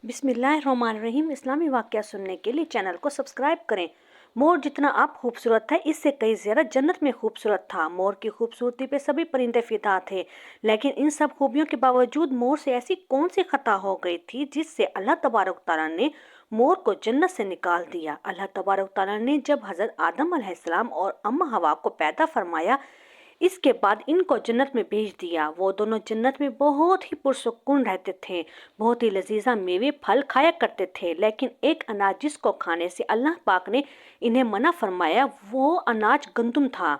بسم اللہ الرحمن الرحیم۔ اسلامی واقعہ سننے کے لیے چینل کو سبسکرائب کریں۔ مور جتنا آپ خوبصورت تھا اس سے کئی زیادہ جنت میں خوبصورت تھا۔ مور کی خوبصورتی پہ سبھی پرندے فدا تھے، لیکن ان سب خوبیوں کے باوجود مور سے ایسی کون سی خطا ہو گئی تھی جس سے اللہ تبارک تعالیٰ نے مور کو جنت سے نکال دیا۔ اللہ تبارک تعالیٰ نے جب حضرت آدم علیہ السلام اور اماں حوا کو پیدا فرمایا، اس کے بعد ان کو جنت میں بھیج دیا۔ وہ دونوں جنت میں بہت ہی پرسکون رہتے تھے، بہت ہی لذیذہ میوے پھل کھایا کرتے تھے، لیکن ایک اناج جس کو کھانے سے اللہ پاک نے انہیں منع فرمایا وہ اناج گندم تھا۔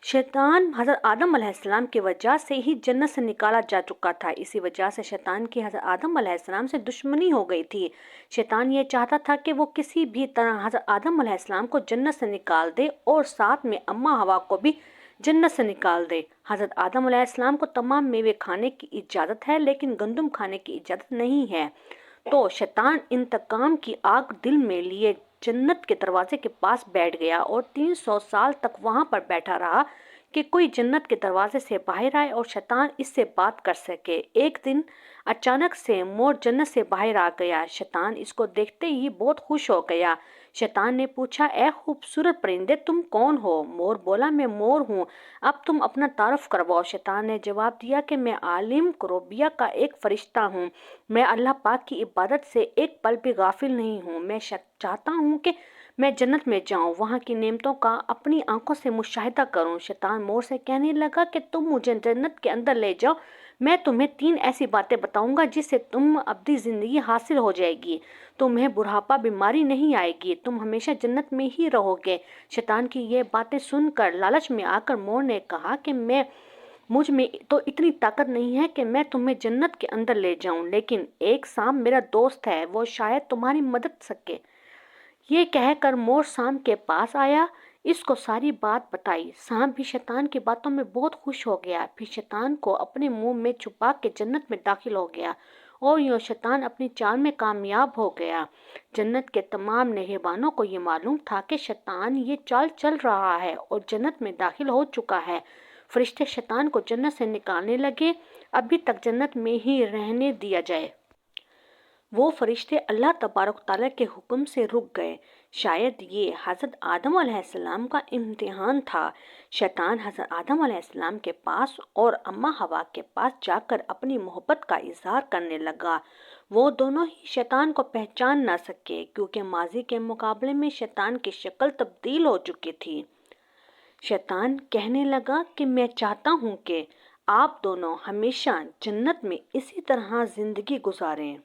شیطان حضرت آدم علیہ السلام کی وجہ سے ہی جنت سے نکالا جا چکا تھا، اسی وجہ سے شیطان کی حضرت آدم علیہ السلام سے دشمنی ہو گئی تھی۔ شیطان یہ چاہتا تھا کہ وہ کسی بھی طرح حضرت آدم علیہ السلام کو جنت سے نکال دے اور ساتھ میں اماں حوا کو بھی جنت سے نکال دے۔ حضرت آدم علیہ السلام کو تمام میوے کھانے کی اجازت ہے لیکن گندم کھانے کی اجازت نہیں ہے، تو شیطان انتقام کی آگ دل میں لیے جنت کے دروازے کے پاس بیٹھ گیا اور 300 سال تک وہاں پر بیٹھا رہا کہ کوئی جنت کے دروازے سے باہر آئے اور شیطان اس سے بات کر سکے۔ ایک دن اچانک سے مور جنت سے باہر آ گیا۔ شیطان اس کو دیکھتے ہی بہت خوش ہو گیا۔ شیطان نے پوچھا، اے خوبصورت پرندے تم کون ہو؟ مور بولا، میں مور ہوں، اب تم اپنا تعارف کرواؤ۔ شیطان نے جواب دیا کہ میں عالم کروبیہ کا ایک فرشتہ ہوں، میں اللہ پاک کی عبادت سے ایک پل بھی غافل نہیں ہوں، میں چاہتا ہوں کہ میں جنت میں جاؤں، وہاں کی نعمتوں کا اپنی آنکھوں سے مشاہدہ کروں۔ شیطان مور سے کہنے لگا کہ تم مجھے جنت کے اندر لے جاؤ، میں تمہیں 3 ایسی باتیں بتاؤں گا جس سے تم ابدی زندگی حاصل ہو جائے گی، تمہیں بڑھاپا بیماری نہیں آئے گی، تم ہمیشہ جنت میں ہی رہو گے۔ شیطان کی یہ باتیں سن کر لالچ میں آ کر مور نے کہا کہ مجھ میں تو اتنی طاقت نہیں ہے کہ میں تمہیں جنت کے اندر لے جاؤں، لیکن ایک سانپ میرا دوست ہے، وہ شاید تمہاری مدد سکے۔ یہ کہہ کر مور سانپ کے پاس آیا، اس کو ساری بات بتائی۔ سانپ بھی شیطان کی باتوں میں بہت خوش ہو گیا، پھر شیطان کو اپنے منہ میں چھپا کے جنت میں داخل ہو گیا اور یوں شیطان اپنی چال میں کامیاب ہو گیا۔ جنت کے تمام نگہبانوں کو یہ معلوم تھا کہ شیطان یہ چال چل رہا ہے اور جنت میں داخل ہو چکا ہے۔ فرشتے شیطان کو جنت سے نکالنے لگے، ابھی تک جنت میں ہی رہنے دیا جائے۔ وہ فرشتے اللہ تبارک تعالیٰ کے حکم سے رک گئے۔ شاید یہ حضرت آدم علیہ السلام کا امتحان تھا۔ شیطان حضرت آدم علیہ السلام کے پاس اور اماں حوا کے پاس جا کر اپنی محبت کا اظہار کرنے لگا۔ وہ دونوں ہی شیطان کو پہچان نہ سکے کیونکہ ماضی کے مقابلے میں شیطان کی شکل تبدیل ہو چکی تھی۔ شیطان کہنے لگا کہ میں چاہتا ہوں کہ آپ دونوں ہمیشہ جنت میں اسی طرح زندگی گزاریں،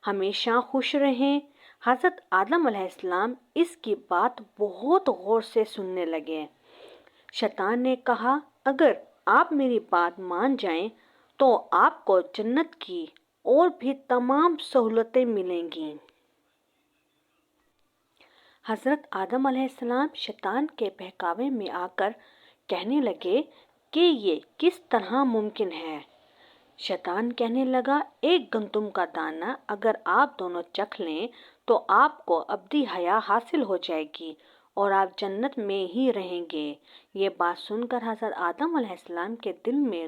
ہمیشہ خوش رہیں۔ حضرت آدم علیہ السلام اس کی بات بہت غور سے سننے لگے۔ شیطان نے کہا، اگر آپ میری بات مان جائیں تو آپ کو جنت کی اور بھی تمام سہولتیں ملیں گی۔ حضرت آدم علیہ السلام شیطان کے بہکاوے میں آ کر کہنے لگے کہ یہ کس طرح ممکن ہے؟ شیطان کہنے لگا، ایک گندم کا دانہ اگر آپ دونوں چکھ لیں تو آپ کو ابدی حیات حاصل ہو جائے گی اور آپ جنت میں ہی رہیں گے۔ یہ بات سن کر حضرت آدم علیہ السلام کے دل میں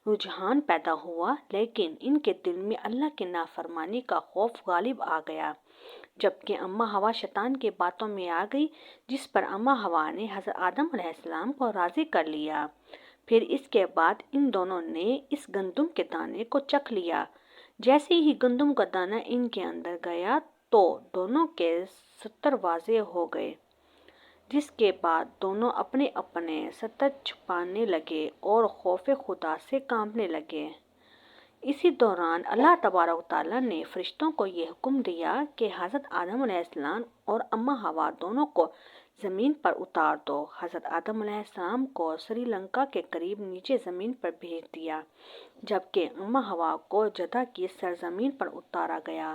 رجحان پیدا ہوا، لیکن ان کے دل میں اللہ کی نافرمانی کا خوف غالب آ گیا۔ جبکہ اماں حوا شیطان کی باتوں میں آ گئی، جس پر اماں حوا نے حضرت آدم علیہ السلام کو راضی کر لیا۔ پھر اس کے بعد ان دونوں نے اس گندم کے دانے کو چکھ لیا۔ جیسے ہی گندم کا دانہ ان کے اندر گیا تو دونوں کے ستر واضح ہو گئے، جس کے بعد دونوں اپنے اپنے ستر چھپانے لگے اور خوف خدا سے کانپنے لگے۔ اسی دوران اللہ تبارک تعالیٰ نے فرشتوں کو یہ حکم دیا کہ حضرت آدم علیہ السلام اور اماں حوا دونوں کو زمین پر اتار دو۔ حضرت آدم علیہ السلام کو سری لنکا کے قریب نیچے زمین پر بھیج دیا، جبکہ اماں حوا کو جدہ کی سرزمین پر اتارا گیا۔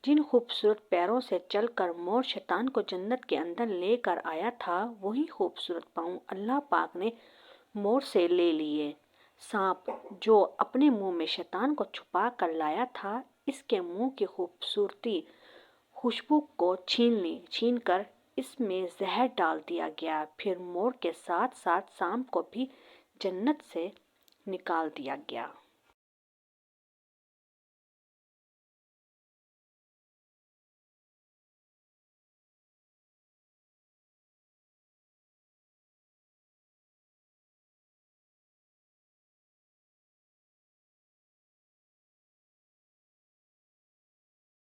جن خوبصورت پیروں سے چل کر مور شیطان کو جنت کے اندر لے کر آیا تھا، وہی خوبصورت پاؤں اللہ پاک نے مور سے لے لیے۔ سانپ جو اپنے منہ میں شیطان کو چھپا کر لایا تھا، اس کے منہ کی خوبصورتی خوشبو کو چھین کر اس میں زہر ڈال دیا گیا۔ پھر مور کے ساتھ ساتھ سانپ کو بھی جنت سے نکال دیا گیا۔